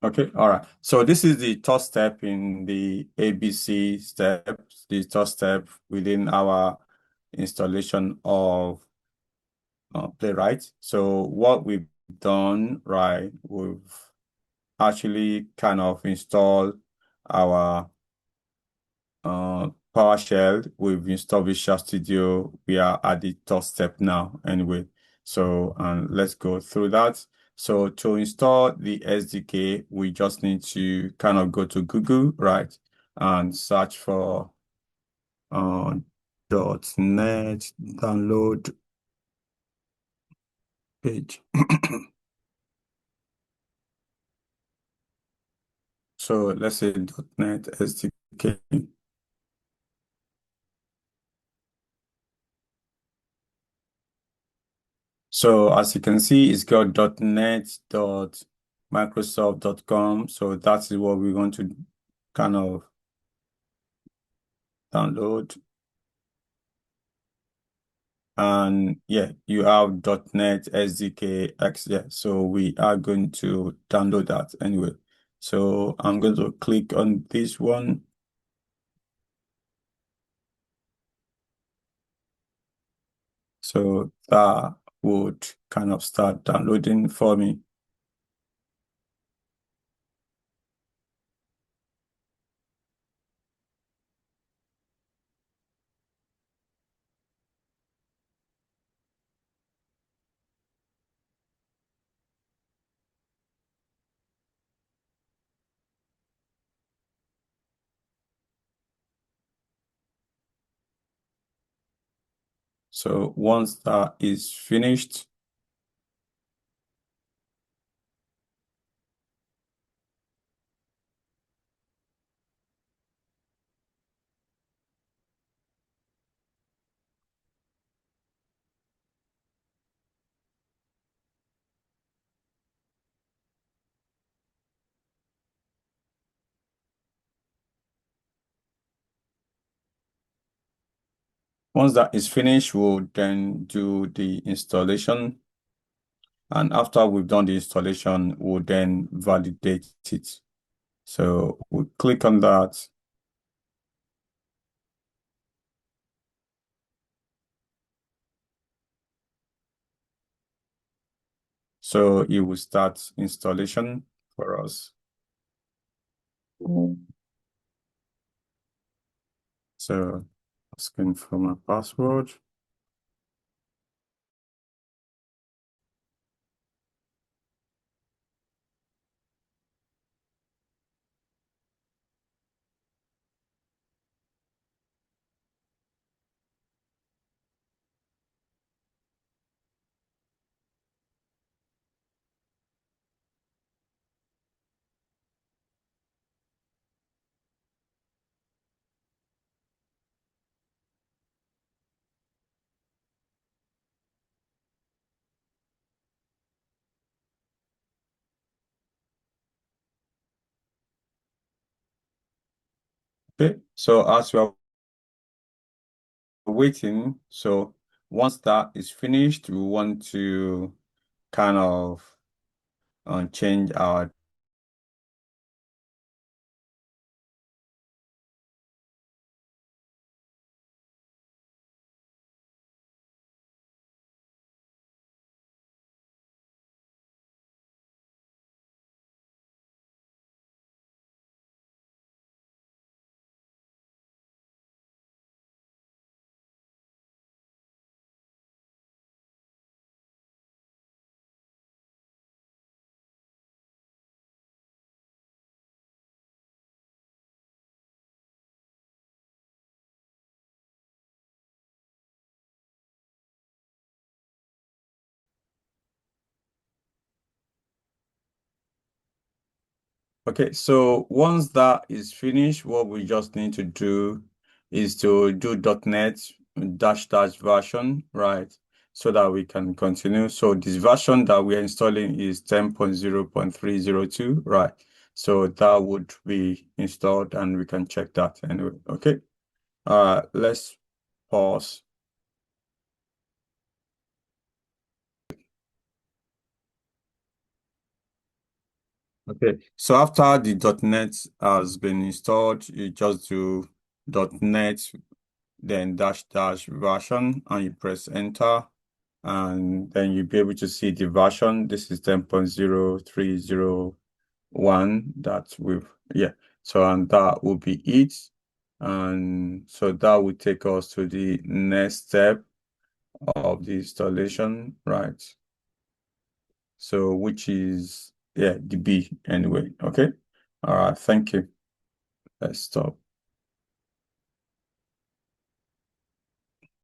Okay, all right. So this is the third step in the ABC steps, the third step within our installation of Playwright. So what we've done, right, we've actually kind of installed our PowerShell. We've installed Visual Studio. We are at the third step now anyway. So let's go through that. So to install the SDK, we just need to kind of go to Google, right? And search for uh, .NET download page. So let's say .NET SDK. So as you can see, it's got .NET.Microsoft.com. So that is what we're going to kind of download. And yeah, you have .NET SDK X. Yeah, so we are going to download that anyway. So I'm going to click on this one. So that would kind of start downloading for me. So once that is finished, once that is finished, we'll then do the installation. And after we've done the installation, we'll then validate it. So we click on that. So it will start installation for us. So asking for my password. Okay, so as we're waiting, so once that is finished, we want to kind of change our Okay, so once that is finished, what we just need to do is to do .NET dash dash version, right? So that we can continue. So this version that we're installing is 10.0.302, right? So that would be installed and we can check that anyway. Okay. Let's pause. Okay, so after the .NET has been installed, you just do .NET, then dash dash version, and you press enter, and then you'll be able to see the version. This is 10.0301 that we've, yeah. So, and that will be it. And so that will take us to the next step of the installation, right? So, which is, yeah, the B anyway. Okay. All right. Thank you. Let's stop.